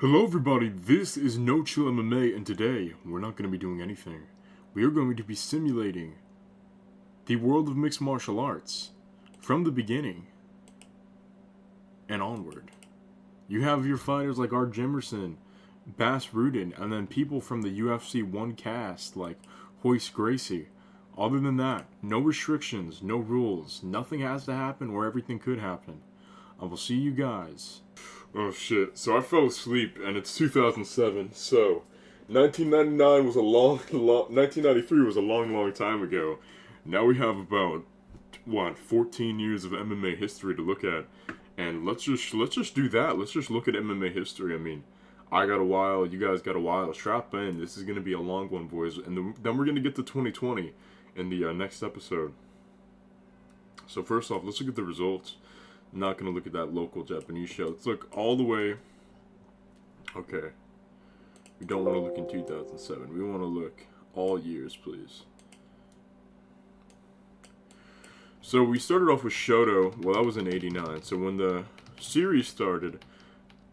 Hello everybody, this is No Chill MMA, and today we're not going to be doing anything. We are going to be simulating the world of mixed martial arts from the beginning and onward. You have your fighters like Art Jimerson, Bass Rudin, and then people from the UFC 1 cast like Royce Gracie. Other than that, no restrictions, no rules, nothing has to happen or everything could happen. I will see you guys. Oh shit, so I fell asleep and it's 2007, so 1999 was a long 1993 was a long time ago. Now we have about, 14 years of MMA history to look at. And let's just do that. Let's just look at MMA history. I mean, I got a while, you guys got a while. Strap in. This is going to be a long one, boys. And then we're going to get to 2020 in the next episode. So first off, let's look at the results. I'm not going to look at that local Japanese show. Let's look all the way. Okay. We don't want to look in 2007. We want to look all years, please. So we started off with Shoto. Well, that was in 89. So when the series started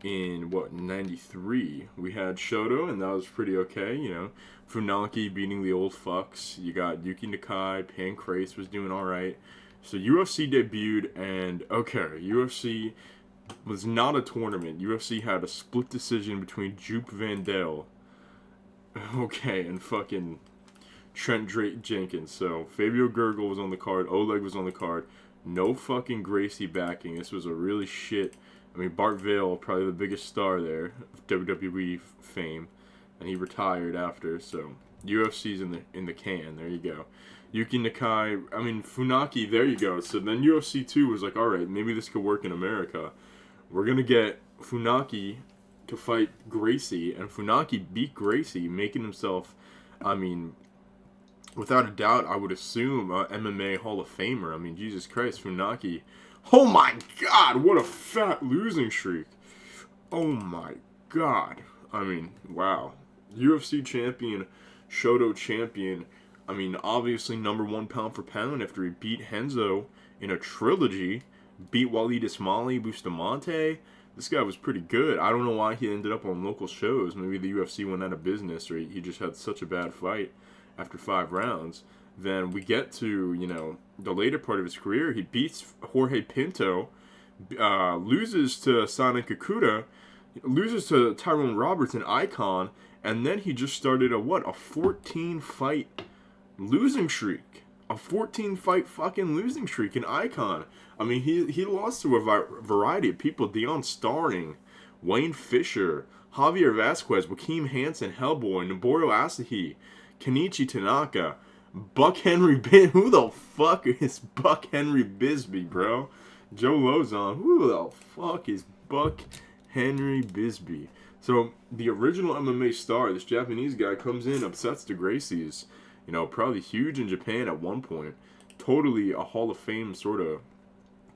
in, 93, we had Shoto, and that was pretty okay, you know. Funaki beating the old fucks. You got Yuki Nakai. Pancrase was doing alright. So UFC debuted, and okay, UFC was not a tournament. UFC had a split decision between Jupe Vandell, okay, and fucking Trent Drake Jenkins. So Fabio Gurgel was on the card, Oleg was on the card. No fucking Gracie backing. This was a really shit. I mean, Bart Vale, probably the biggest star there of WWE fame, and he retired after. So UFC's in the can. There you go. Yuki Nakai, I mean, Funaki, there you go. So then UFC 2 was like, alright, maybe this could work in America. We're going to get Funaki to fight Gracie, and Funaki beat Gracie, making himself, I mean, without a doubt, I would assume, MMA Hall of Famer. I mean, Jesus Christ, Funaki. Oh my god, what a fat losing streak. Oh my god. I mean, wow. UFC champion, Shoto champion. I mean, obviously number one pound for pound after he beat Henzo in a trilogy, beat Walid Ismaili, Bustamante. This guy was pretty good. I don't know why he ended up on local shows. Maybe the UFC went out of business, or he just had such a bad fight after 5 rounds. Then we get to, you know, the later part of his career. He beats Jorge Pinto, loses to Sana Kakuta, loses to Tyrone Roberts, an icon, and then he just started a 14-fight losing streak. A 14-fight fucking losing streak, an icon. I mean, he lost to a variety of people. Dion Starring, Wayne Fisher, Javier Vasquez, Joaquin Hansen, Hellboy, Noboru Asahi, Kenichi Tanaka, Buck Henry who the fuck is Buck Henry Bisbee, bro? Joe Lozon, who the fuck is Buck Henry Bisbee? So, the original MMA star, this Japanese guy, comes in, upsets the Gracies. You know, probably huge in Japan at one point. Totally a Hall of Fame sort of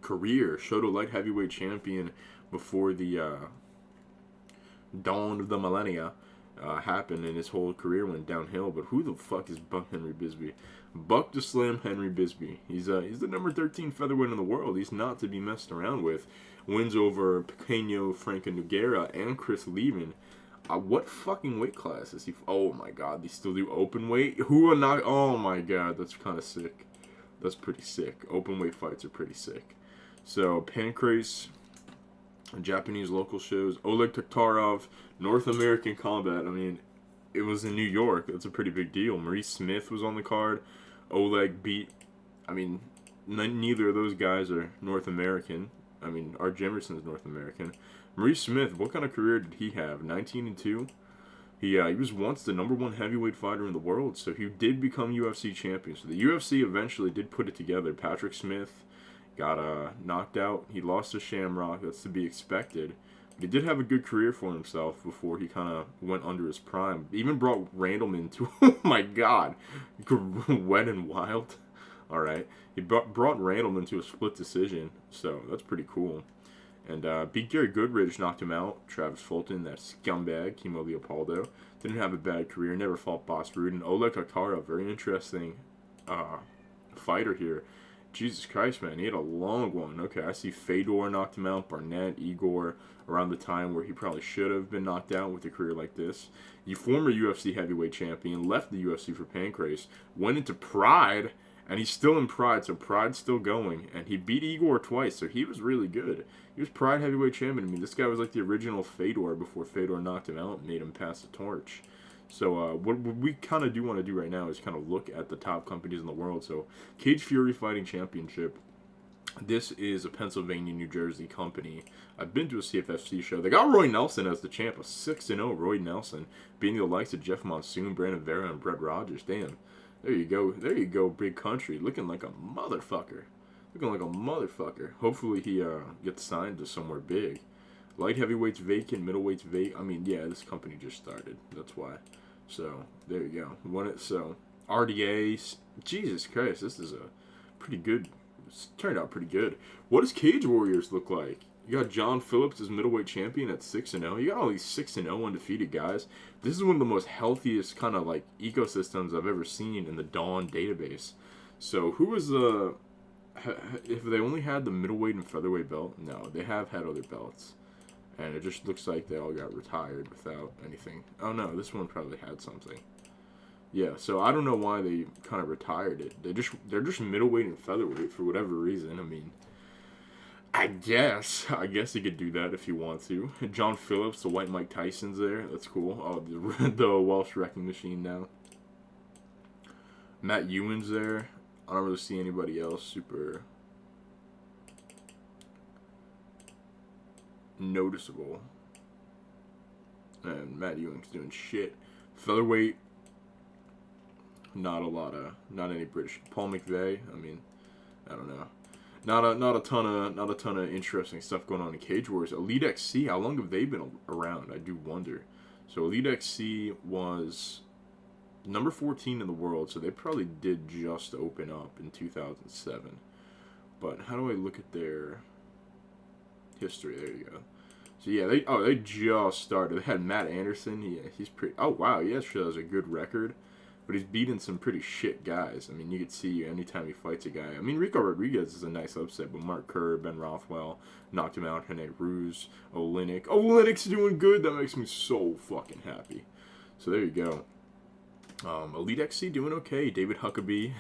career. Shoto light heavyweight champion before the dawn of the millennia happened, and his whole career went downhill. But who the fuck is Buck Henry Bisbee? Buck the Slam Henry Bisbee. He's the number 13 featherweight in the world. He's not to be messed around with. Wins over Pequeño Franco Nogueira and Chris Levin. What fucking weight class is he? Oh my god, they still do open weight? Who are not? Oh my god, that's kind of sick. That's pretty sick. Open weight fights are pretty sick. So, Pancrase, Japanese local shows, Oleg Taktarov, North American Combat. I mean, it was in New York. That's a pretty big deal. Maurice Smith was on the card. Oleg beat, I mean, neither of those guys are North American. I mean, Art Jimerson's North American. Maurice Smith, what kind of career did he have? 19-2. He was once the number 1 heavyweight fighter in the world, so he did become UFC champion. So the UFC eventually did put it together. Patrick Smith got knocked out. He lost to Shamrock. That's to be expected. But he did have a good career for himself before he kind of went under his prime. Even brought Randleman to, oh my god, Wet and Wild. All right, he brought Randleman to a split decision, so that's pretty cool. And beat Gary Goodridge, knocked him out. Travis Fulton, that scumbag, Kimo Leopoldo, didn't have a bad career, never fought Boss Rudin. Oleg Taktarov, very interesting fighter here. Jesus Christ, man, he had a long one. Okay, I see Fedor knocked him out, Barnett, Igor, around the time where he probably should have been knocked out with a career like this. The former UFC heavyweight champion, left the UFC for Pancrase, went into Pride, and he's still in Pride, so Pride's still going. And he beat Igor twice, so he was really good. He was Pride heavyweight champion. I mean, this guy was like the original Fedor before Fedor knocked him out and made him pass the torch. So what we kind of do want to do right now is kind of look at the top companies in the world. So Cage Fury Fighting Championship. This is a Pennsylvania, New Jersey company. I've been to a CFFC show. They got Roy Nelson as the champ, a 6-0 Roy Nelson, beating the likes of Jeff Monsoon, Brandon Vera, and Brett Rogers. Damn. There you go. There you go, big country. Looking like a motherfucker. Looking like a motherfucker. Hopefully he gets signed to somewhere big. Light heavyweights vacant, middleweights vacant. I mean, yeah, this company just started. That's why. So, there you go. So, RDA. Jesus Christ, this is a pretty good. It's turned out pretty good. What does Cage Warriors look like? You got John Phillips as middleweight champion at 6-0. You got all these 6-0 undefeated guys. This is one of the most healthiest kind of like ecosystems I've ever seen in the Dawn database. So who was the? If they only had the middleweight and featherweight belt, no, they have had other belts, and it just looks like they all got retired without anything. Oh no, this one probably had something. Yeah, so I don't know why they kind of retired it. They're just middleweight and featherweight for whatever reason. I mean, I guess you could do that if you want to. John Phillips, the white Mike Tyson's there. That's cool. Oh, the Welsh wrecking machine now. Matt Ewan's there. I don't really see anybody else super noticeable. And Matt Ewing's doing shit. Featherweight. Not any British. Paul McVeigh. I mean, I don't know. Not a ton of interesting stuff going on in Cage Wars. Elite XC. How long have they been around? I do wonder. So Elite XC was number 14 in the world. So they probably did just open up in 2007. But how do I look at their history? There you go. So yeah, they just started. They had Matt Anderson. Yeah, he's pretty. Oh wow, yeah, sure, has a good record. But he's beaten some pretty shit guys. I mean, you could see anytime he fights a guy. I mean, Rico Rodriguez is a nice upset, but Mark Kerr, Ben Rothwell knocked him out. Rene Ruse, Olenek. Olenek's doing good. That makes me so fucking happy. So there you go. Elite XC doing okay. David Huckabee.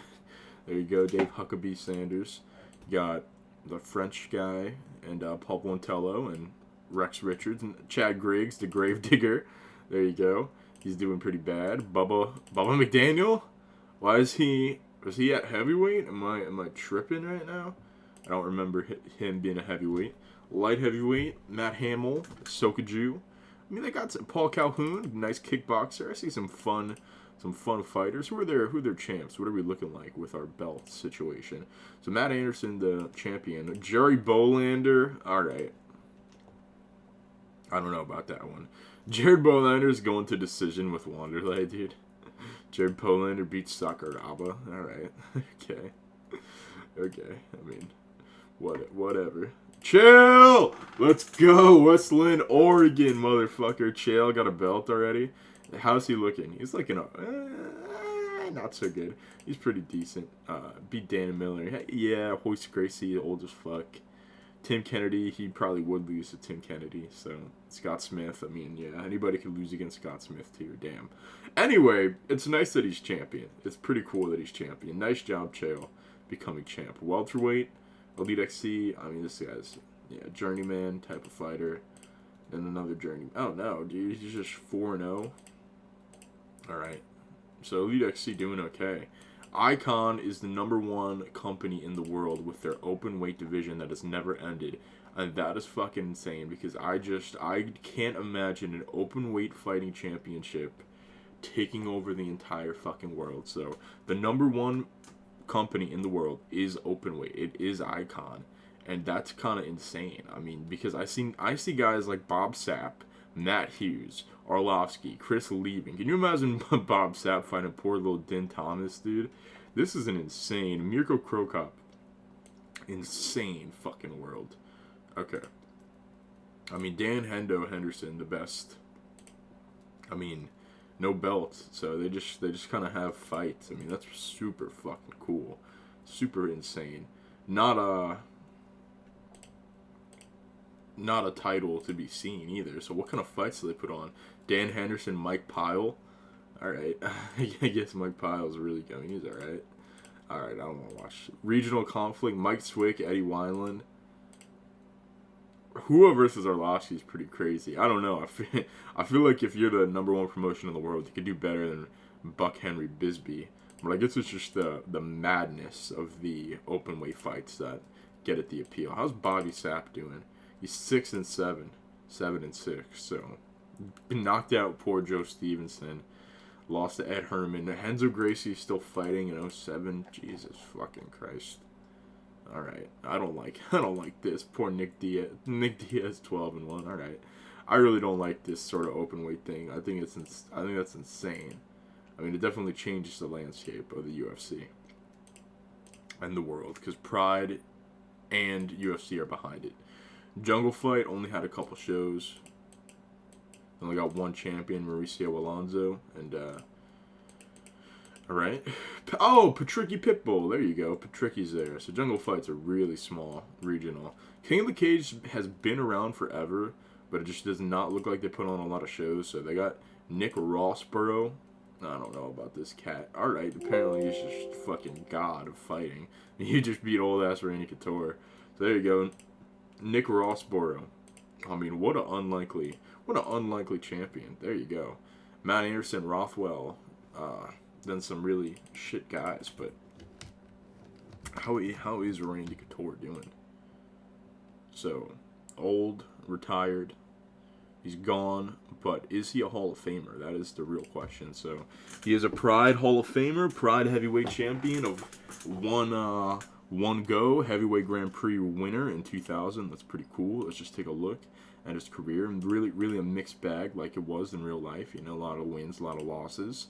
There you go, Dave Huckabee Sanders. You got the French guy and Paul Bontello and Rex Richards and Chad Griggs, the Gravedigger. There you go. He's doing pretty bad. Bubba McDaniel? Why is he? Was he at heavyweight? Am I tripping right now? I don't remember him being a heavyweight. Light heavyweight. Matt Hamill, Sokaju. I mean, they got Paul Calhoun, nice kickboxer. I see some fun fighters. Who are their champs? What are we looking like with our belt situation? So Matt Anderson, the champion. Jerry Bolander. All right. I don't know about that one. Jared Bolander's going to decision with Wanderlei, dude. Jared Bolander beats Sakuraba. Alright. Okay. Okay. I mean, whatever. Chill! Let's go! Westland, Oregon, motherfucker. Chael got a belt already. How's he looking? He's looking not so good. He's pretty decent. Beat Dana Miller. Yeah, Hoist Gracie, old as fuck. Tim Kennedy, he probably would lose to Tim Kennedy. So, Scott Smith, I mean, yeah, anybody could lose against Scott Smith too, damn. Anyway, it's nice that he's champion. It's pretty cool that he's champion. Nice job, Chael, becoming champ. Welterweight, Elite XC, I mean, this guy's, yeah, journeyman type of fighter. Then another journey. Oh, no, dude, he's just 4-0. Alright. So, Elite XC doing okay. Icon is the #1 company in the world with their open weight division that has never ended. And that is fucking insane because I can't imagine an open weight fighting championship taking over the entire fucking world. So the #1 company in the world is open weight. It is Icon. And that's kind of insane. I mean, because I see guys like Bob Sapp, Matt Hughes, Arlovsky, Chris Lieben. Can you imagine Bob Sapp fighting poor little Din Thomas, dude? This is an insane. Mirko Krokop. Insane fucking world. Okay. I mean, Dan Henderson, the best. I mean, no belt, so they just kind of have fights. I mean, that's super fucking cool. Super insane. not a title to be seen either. So what kind of fights do they put on? Dan Henderson, Mike Pyle. All right, I guess Mike Pyle's really going. He's all right. All right, I don't want to watch regional conflict. Mike Swick, Eddie Wineland. Hua versus Arlovsky is pretty crazy. I don't know. I feel like if you're the #1 promotion in the world, you could do better than Buck Henry Bisbee. But I guess it's just the madness of the open weight fights that get at the appeal. How's Bobby Sapp doing? He's 6-7, 7-6. So knocked out poor Joe Stevenson. Lost to Ed Herman. Renzo Gracie still fighting in 07. Jesus fucking Christ. All right, I don't like this. Poor Nick Diaz. Nick Diaz 12-1. All right, I really don't like this sort of open weight thing. I think that's insane. I mean, it definitely changes the landscape of the UFC and the world because Pride and UFC are behind it. Jungle Fight only had a couple shows. Only got one champion, Mauricio Alonso, and all right. Oh, Patricky Pitbull. There you go. Patricky's there. So Jungle Fights are really small, regional. King of the Cage has been around forever, but it just does not look like they put on a lot of shows. So they got Nick Rossborough. I don't know about this cat. All right. Apparently he's just fucking god of fighting. He just beat old ass Randy Couture. So there you go. Nick Rossborough. I mean, what an unlikely champion. There you go. Matt Anderson, Rothwell. Then some really shit guys, but how is Randy Couture doing? So, old, retired, he's gone, but is he a Hall of Famer? That is the real question. So, he is a Pride Hall of Famer, Pride heavyweight champion of one go, heavyweight Grand Prix winner in 2000. That's pretty cool. Let's just take a look at his career. And really a mixed bag like it was in real life. You know, a lot of wins, a lot of losses.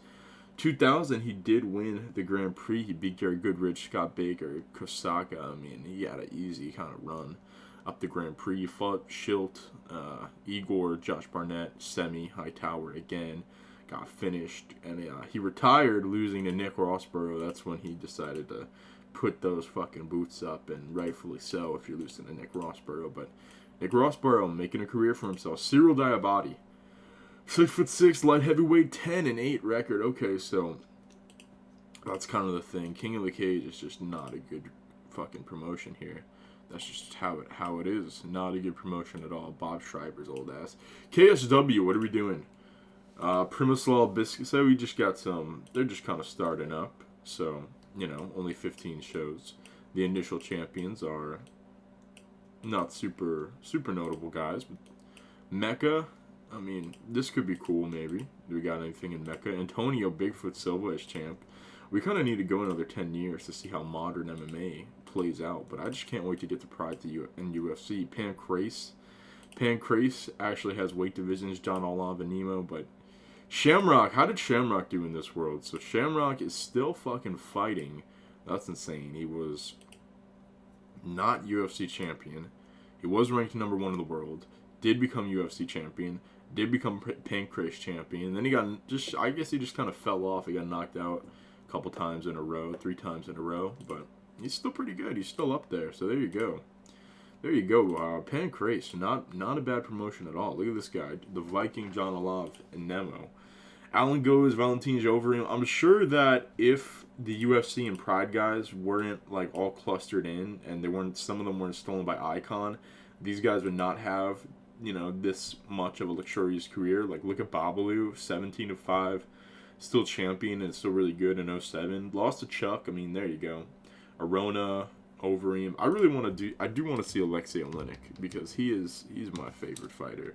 2000, he did win the Grand Prix. He beat Gary Goodrich, Scott Baker, Kosaka. I mean, he had an easy kind of run up the Grand Prix. He fought Schilt, Igor, Josh Barnett, Semi, Hightower again. Got finished. And he retired, losing to Nick Rossborough. That's when he decided to put those fucking boots up, and rightfully so if you're losing to Nick Rossborough. But Nick Rossborough making a career for himself. Cyril Diabati. 6'6", light heavyweight, 10-8 record. Okay, so that's kind of the thing. King of the Cage is just not a good fucking promotion here. That's just how it is. Not a good promotion at all. Bob Schreiber's old ass. KSW, what are we doing? Primoslav Biscuit. So we just got some. They're just kind of starting up. So, you know, only 15 shows. The initial champions are not super notable guys. But Mecca. I mean, this could be cool, maybe. Do we got anything in Mecca? Antonio Bigfoot Silva as champ. We kind of need to go another 10 years to see how modern MMA plays out. But I just can't wait to get to Pride in UFC. Pancrase actually has weight divisions. John Olav and Nemo. But Shamrock. How did Shamrock do in this world? So Shamrock is still fucking fighting. That's insane. He was not UFC champion. He was ranked #1 in the world. Did become UFC champion. Did become Pancrase champion. And then he got I guess he just kind of fell off. He got knocked out a couple times in a row, 3 times in a row. But he's still pretty good. He's still up there. So there you go. There you go. Pancrase, not a bad promotion at all. Look at this guy. The Viking, John Olav, and Nemo. Alan Goes, Valentin Joverin. I'm sure that if the UFC and Pride guys weren't like all clustered in, and some of them weren't stolen by Icon, these guys would not have, you know, this much of a luxurious career. Like, look at Babalu, 17-5, still champion and still really good in 07. Lost to Chuck. I mean, there you go. Arona, Overeem. I do want to see Alexei Olenek because he's my favorite fighter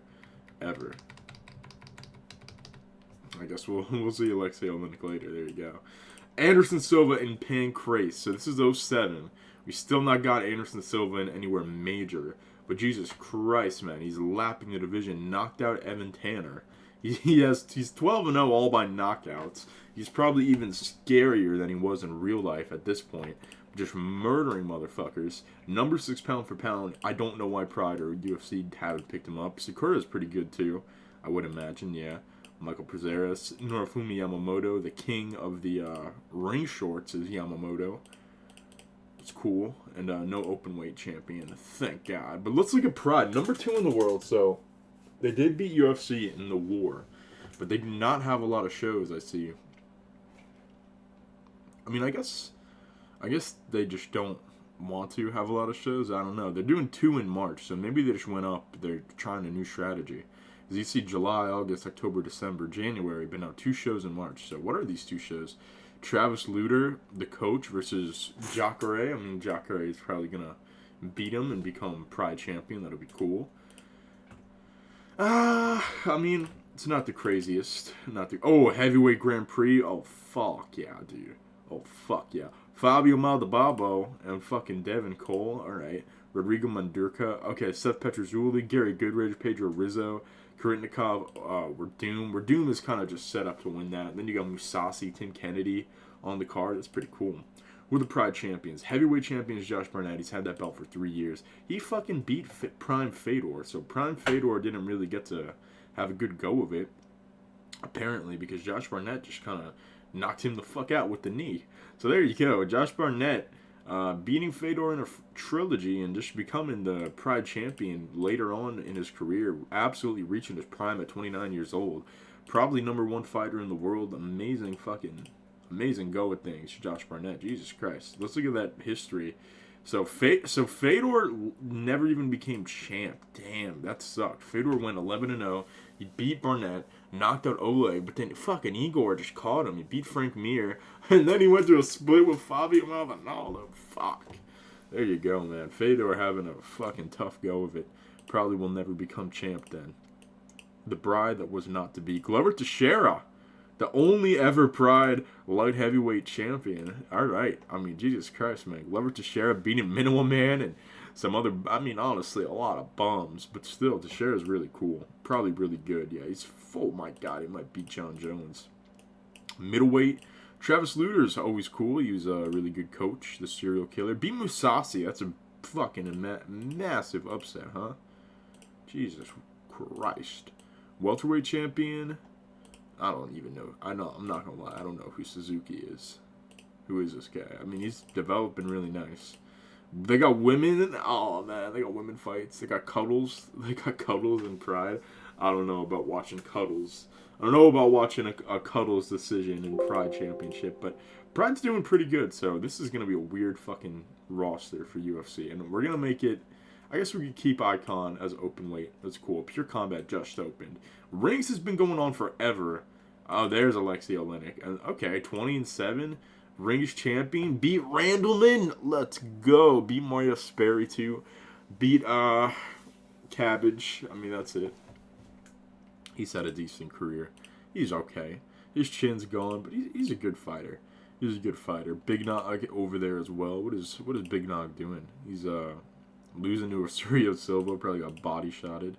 ever. I guess we'll see Alexei Olenek later. There you go. Anderson Silva and Pancrase. So this is 07. We still not got Anderson Silva in anywhere major. But Jesus Christ, man, he's lapping the division. Knocked out Evan Tanner. He's 12-0 all by knockouts. He's probably even scarier than he was in real life at this point. Just murdering motherfuckers. Number 6 pound for pound. I don't know why Pride or UFC haven't picked him up. Sakura's pretty good too, I would imagine, yeah. Michael Prazeres. Norifumi Yamamoto, the king of the ring shorts, is Yamamoto. It's cool. And no open weight champion, thank God. But let's look at Pride, number 2 in the world. So they did beat UFC in the war, but they do not have a lot of shows. I see. I mean, I guess they just don't want to have a lot of shows. I don't know. They're doing 2 in March, so maybe they just went up. They're trying a new strategy. As you see, July, August, October, December, January, but now 2 shows in March. So what are these 2 shows? Travis Lutter, the coach, versus Jacare. I mean, Jacare is probably gonna beat him and become Pride champion. That'll be cool. I mean, it's not the craziest. Heavyweight Grand Prix. Oh, fuck yeah, dude. Oh, fuck yeah. Fabio Maldonado and fucking Devin Cole. Alright. Rodrigo Mandurka. Okay, Seth Petrozzoli, Gary Goodridge, Pedro Rizzo, Karitnikov. Doom is kind of just set up to win that. And then you got Musasi, Tim Kennedy on the card. That's pretty cool. Who are the Pride champions? Heavyweight champion is Josh Barnett. He's had that belt for 3 years. He fucking beat Prime Fedor. So Prime Fedor didn't really get to have a good go of it, apparently, because Josh Barnett just kind of knocked him the fuck out with the knee. So there you go. Josh Barnett beating Fedor in a trilogy and just becoming the Pride champion later on in his career. Absolutely reaching his prime at 29 years old. Probably #1 fighter in the world. Amazing go at things. Josh Barnett. Jesus Christ. Let's look at that history. So Fedor never even became champ. Damn, that sucked. Fedor went 11-0. He beat Barnett, knocked out Oleg, but then fucking Igor just caught him. He beat Frank Mir, and then he went to a split with Fabio Maldonado. Fuck. There you go, man. Fedor having a fucking tough go of it. Probably will never become champ then. The bride that was not to be. Glover Teixeira. The only ever Pride light heavyweight champion. Alright. I mean, Jesus Christ, man. Glover Teixeira beating Minimal Man and some other, I mean, honestly, a lot of bums. But still, Teixeira's really cool. Probably really good. Yeah, oh my God, he might beat John Jones. Middleweight. Travis Lutter's always cool. He was a really good coach. The serial killer. Beat Musasi. That's a fucking massive upset, huh? Jesus Christ. Welterweight champion. I don't even know. I'm not gonna lie. I don't know who Suzuki is. Who is this guy? I mean, he's developing really nice. They got women. Oh man, they got women fights. They got cuddles. They got cuddles in Pride. I don't know about watching cuddles. I don't know about watching a cuddles decision in Pride Championship, but Pride's doing pretty good. So this is gonna be a weird fucking roster for UFC, and we're gonna make it. I guess we could keep Icon as open weight. That's cool. Pure Combat just opened. Rings has been going on forever. Oh, there's Alexei Oleinik. Okay, 20-7. Rings champion. Beat Randleman. Let's go. Beat Mario Sperry too. Beat Cabbage. I mean, that's it. He's had a decent career. He's okay. His chin's gone, but he's a good fighter. He's a good fighter. Big Nog over there as well. What is Big Nog doing? He's losing to Sergio Silva. Probably got body shotted.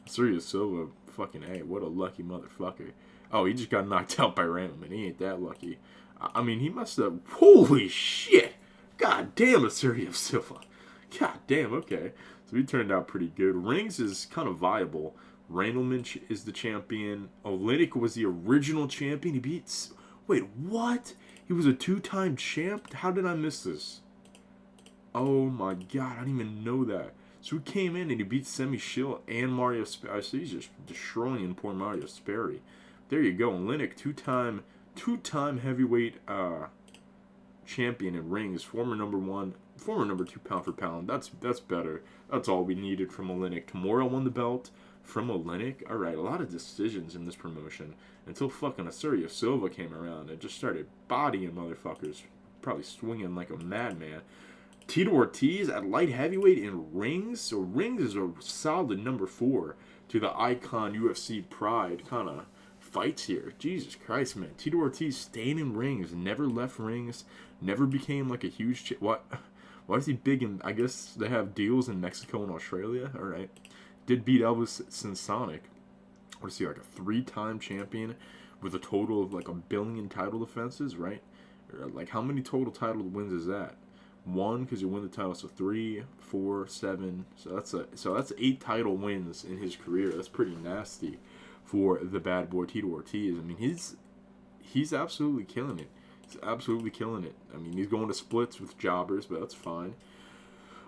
Sergio Silva, fucking A, what a lucky motherfucker. Oh, he just got knocked out by Randleman. He ain't that lucky. I mean, he must have. Holy shit! God damn, Sergio Silva. God damn. Okay, so he turned out pretty good. Rings is kind of viable. Randleman is the champion. Oleinik was the original champion. He beats. Wait, what? He was a 2-time champ? How did I miss this? Oh my God, I didn't even know that. So he came in and he beat Semi Schill and Mario Sperry. So he's just destroying poor Mario Sperry. There you go. Oleinik, two-time heavyweight champion in rings. Former number 2 pound for pound. That's better. That's all we needed from Oleinik. Kimura won the belt from Oleinik. All right, a lot of decisions in this promotion until fucking Sergio Silva came around and just started bodying motherfuckers, probably swinging like a madman. Tito Ortiz at light heavyweight in rings. So rings is a solid number 4 to the Icon UFC Pride kind of fights here. Jesus Christ, man. Tito Ortiz staying in rings, never left rings, never became like a huge... What? Why is he big in... I guess they have deals in Mexico and Australia. All right. Did beat Elvis Sinsonic. What is he, like a 3-time champion with a total of like 1 billion title defenses, right? Like how many total title wins is that? 1, because you win the title, so 3, 4, 7. So that's 8 title wins in his career. That's pretty nasty for the bad boy Tito Ortiz. I mean, he's absolutely killing it. absolutely killing it. I mean, he's going to splits with jobbers, but that's fine.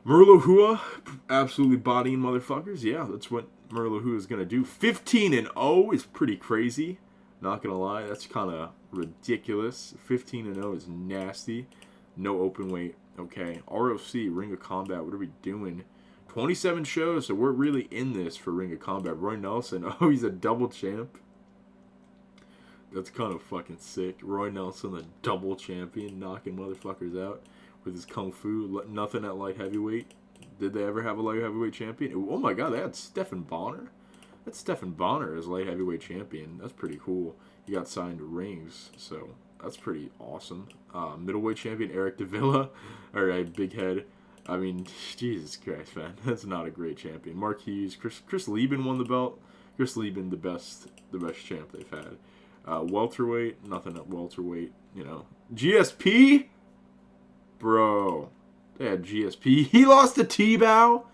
Merlo Hua, absolutely bodying motherfuckers. Yeah, that's what Merlo Hua is going to do. 15-0 is pretty crazy. Not going to lie, that's kind of ridiculous. 15-0 is nasty. No open weight. Okay, ROC, Ring of Combat, what are we doing? 27 shows, so we're really in this for Ring of Combat. Roy Nelson, oh, he's a double champ. That's kind of fucking sick. Roy Nelson, the double champion, knocking motherfuckers out with his kung fu. Nothing at light heavyweight. Did they ever have a light heavyweight champion? Oh my god, they had Stephan Bonner. That's Stephan Bonner as light heavyweight champion. That's pretty cool. He got signed to rings, so that's pretty awesome. Middleweight champion Eric Davila. Alright, big head. I mean, Jesus Christ, man. That's not a great champion. Mark Hughes. Chris Lieben won the belt. Chris Lieben, the best champ they've had. Welterweight, nothing at welterweight, you know. GSP? Bro. They had GSP. He lost to T-Bow?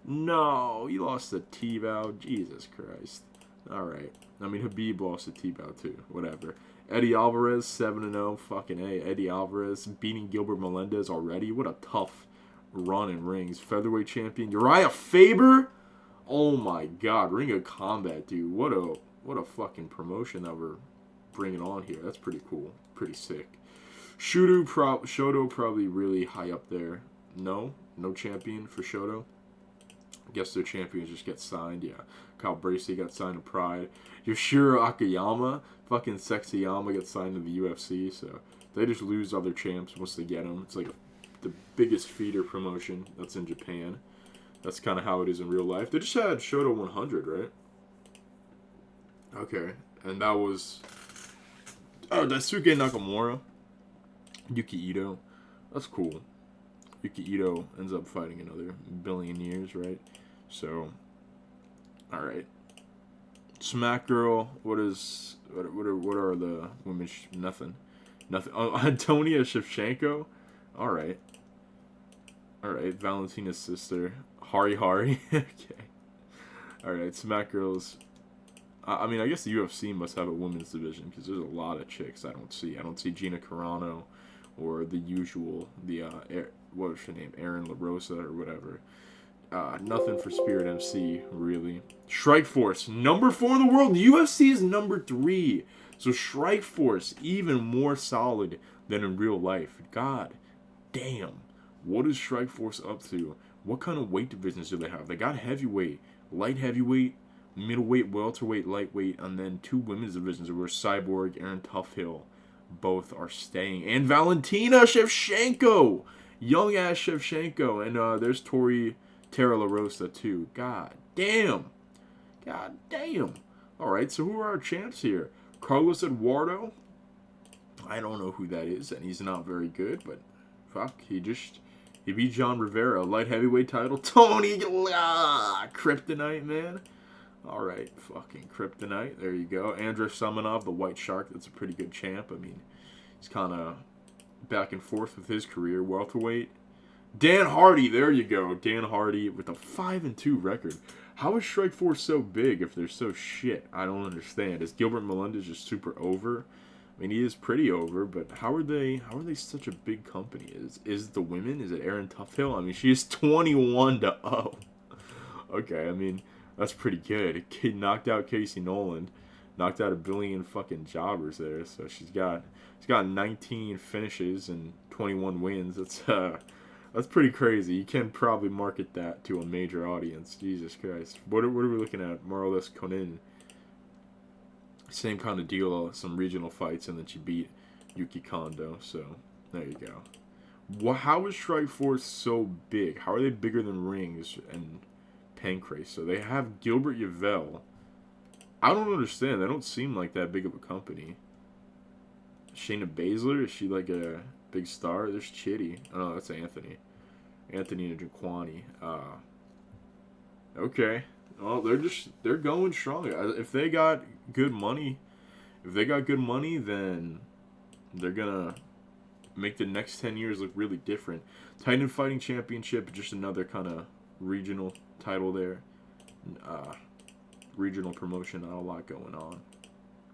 No, he lost to T-Bow. Jesus Christ. Alright. I mean, Habib lost to T-Bow too. Whatever. Eddie Alvarez, 7-0. Fucking A. Eddie Alvarez beating Gilbert Melendez already. What a tough run in rings. Featherweight champion. Uriah Faber? Oh my god. Ring of Combat, dude. What a fucking promotion that we're bringing on here. That's pretty cool. Pretty sick. Shoto probably really high up there. No champion for Shoto. I guess their champions just get signed. Yeah. Kyle Bracey got signed to Pride. Yoshiro Akiyama, fucking Sexyama, gets signed to the UFC. So they just lose other champs once they get them. It's like the biggest feeder promotion that's in Japan. That's kind of how it is in real life. They just had Shoto 100, right? Okay. And that was... Oh, Daisuke Nakamura. Yuki Ito. That's cool. Yuki Ito ends up fighting another billion years, right? So, alright. Smack Girl. What are the women? Nothing. Oh, Antonia Shevchenko. Alright. Alright. Valentina's sister. Hari. Okay. Alright. Smack Girls. I mean, I guess the UFC must have a women's division because there's a lot of chicks I don't see. I don't see Gina Carano or the usual, what was her name? Aaron LaRosa or whatever. Nothing for Spirit MC, really. Strikeforce, number 4 in the world. The UFC is number 3. So Strikeforce, even more solid than in real life. God damn. What is Strikeforce up to? What kind of weight divisions do they have? They got heavyweight, light heavyweight, middleweight, welterweight, lightweight, and then 2 women's divisions where Cyborg, Aaron Toughhill, both are staying. And Valentina Shevchenko! Young-ass Shevchenko. And there's Tara LaRosa, too. God damn. God damn. Alright, so who are our champs here? Carlos Eduardo? I don't know who that is, and he's not very good, but fuck, he beat John Rivera, light heavyweight title. Tony, Kryptonite, man. Alright, fucking Kryptonite. There you go. Andrei Samanov, the White Shark. That's a pretty good champ. I mean, he's kind of back and forth with his career. Welterweight. Dan Hardy. There you go. Dan Hardy with a 5-2 record. How is Strikeforce so big if they're so shit? I don't understand. Is Gilbert Melendez just super over? I mean, he is pretty over, but how are they such a big company? Is it the women? Is it Aaron Toughhill? I mean, she is 21-0. Okay, I mean, that's pretty good. He knocked out Casey Noland, knocked out a billion fucking jobbers there. So she's got 19 finishes and 21 wins. That's pretty crazy. You can probably market that to a major audience. Jesus Christ. What are we looking at? Marlis Konin. Same kind of deal. Some regional fights, and then she beat Yuki Kondo. So there you go. How is Strikeforce so big? How are they bigger than Rings and Pancrase? So they have Gilbert Yvel. I don't understand. They don't seem like that big of a company. Shayna Baszler, is she like a big star? There's Chitty. Oh, that's Anthony Njokuani. Okay. Well, they're going strong. If they got good money, then they're gonna make the next 10 years look really different. Titan Fighting Championship, just another kind of regional title there. Regional promotion, not a lot going on.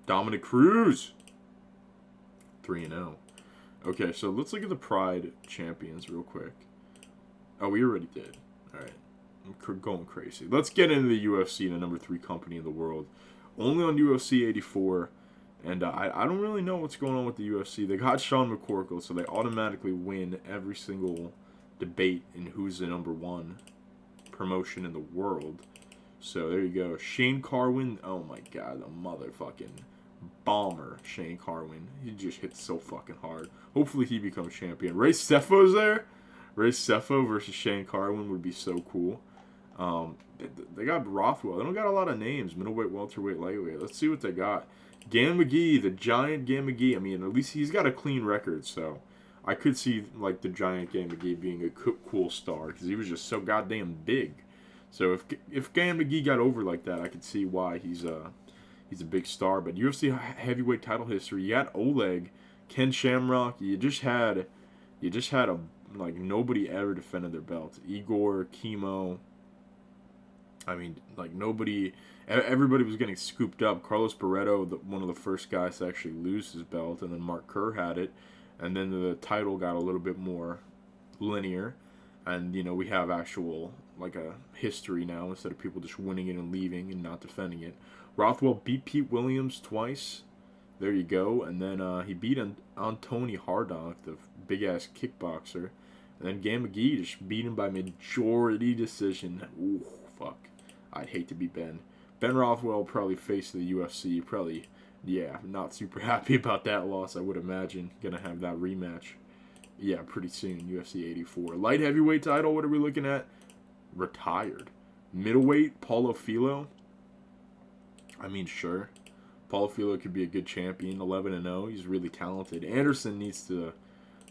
Dominic Cruz, 3-0. Okay, so let's look at the Pride champions real quick. Oh, we already did. All right. I'm going crazy. Let's get into the UFC, the number 3 company in the world. Only on UFC 84. And I don't really know what's going on with the UFC. They got Sean McCorkle, so they automatically win every single debate in who's the number 1 promotion in the world. So there you go. Shane Carwin. Oh my god, the motherfucking bomber, Shane Carwin. He just hits so fucking hard. Hopefully he becomes champion. Ray Cefo's there. Ray Cepho versus Shane Carwin would be so cool. They got Rothwell. They don't got a lot of names. Middleweight, welterweight, lightweight. Let's see what they got. Gan McGee, the giant Gan McGee. I mean, at least he's got a clean record, so I could see like the giant Gan McGee being a cool star because he was just so goddamn big. So if Gan McGee got over like that, I could see why he's a big star. But UFC heavyweight title history, you had Oleg, Ken Shamrock. You just had a like nobody ever defended their belt. Igor, Chemo. I mean, like nobody. Everybody was getting scooped up. Carlos Barreto, one of the first guys to actually lose his belt, and then Mark Kerr had it, and then the title got a little bit more linear, and we have actual like a history now instead of people just winning it and leaving and not defending it. Rothwell beat Pete Williams twice. There you go, and then he beat Antoni Hardonk, the big ass kickboxer, and then Gan McGee just beat him by majority decision. Ooh, fuck! I'd hate to be Ben. Ben Rothwell probably faced the UFC. Probably, yeah, not super happy about that loss, I would imagine. Gonna have that rematch. Yeah, pretty soon, UFC 84. Light heavyweight title, what are we looking at? Retired. Middleweight, Paulo Filho. I mean, sure. Paulo Filho could be a good champion, 11-0. He's really talented. Anderson needs to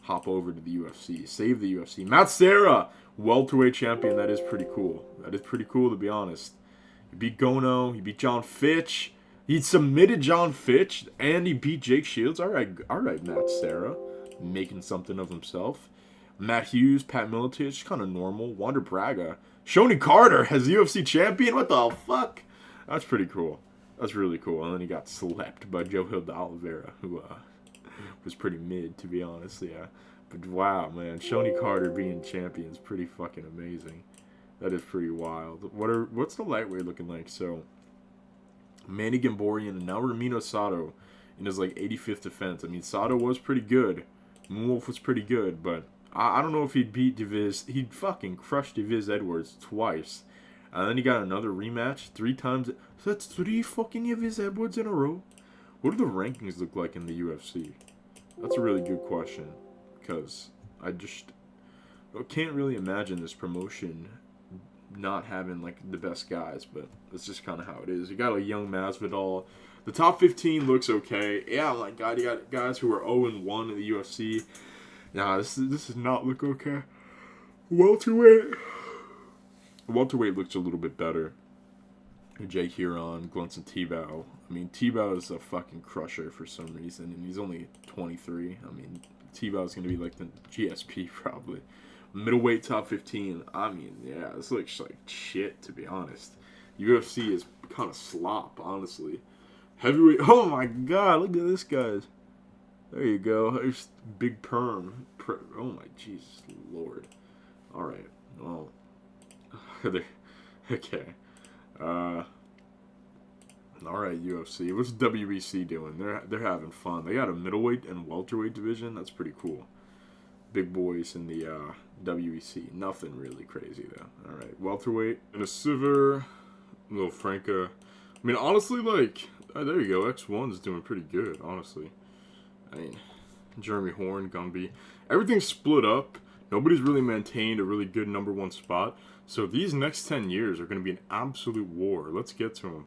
hop over to the UFC. Save the UFC. Matt Serra, welterweight champion. That is pretty cool. That is pretty cool, to be honest. He beat Gono. He beat John Fitch. He submitted John Fitch, and he beat Jake Shields. All right, Matt Serra, making something of himself. Matt Hughes, Pat Miletich, kind of normal. Wander Braga. Shoney Carter as UFC champion. What the fuck? That's pretty cool. That's really cool. And then he got slept by Joe Hilda Oliveira, who was pretty mid, to be honest. Yeah. But wow, man. Shoney Carter being champion is pretty fucking amazing. That is pretty wild. What's the lightweight looking like? So, Manny Gamborian and now Ramiro Sato in his like 85th defense. I mean, Sato was pretty good. Moonwolf was pretty good, but I don't know if he'd beat Diviz. He'd fucking crushed Diviz Edwards twice. And then he got another rematch 3 times. So that's 3 fucking Diviz Edwards in a row. What do the rankings look like in the UFC? That's a really good question. Because I can't really imagine this promotion not having like the best guys, but that's just kind of how it is. You got a young Masvidal. The top 15 looks okay. Yeah, my God, you got guys who are 0-1 in the UFC. Nah, this does not look okay. Welterweight looks a little bit better. Jay Huron, Glunson Tebow. I mean, Tebow is a fucking crusher for some reason, and he's only 23. I mean, Tebow's going to be like the GSP probably. Middleweight top 15. I mean, yeah, this looks like shit, to be honest. UFC is kind of slop, honestly. Heavyweight. Oh my God, look at this, guys. There you go. There's Big Perm. Oh my Jesus Lord. All right. Well, okay. All right, UFC. What's WBC doing? They're having fun. They got a middleweight and welterweight division. That's pretty cool. Big boys in the WEC. Nothing really crazy though. All right, welterweight and a Siver, little Franca. I mean, honestly, like there you go. X1's doing pretty good, honestly. I mean, Jeremy Horn, Gumby, everything's split up. Nobody's really maintained a really good #1 spot. So these next 10 years are going to be an absolute war. Let's get to them.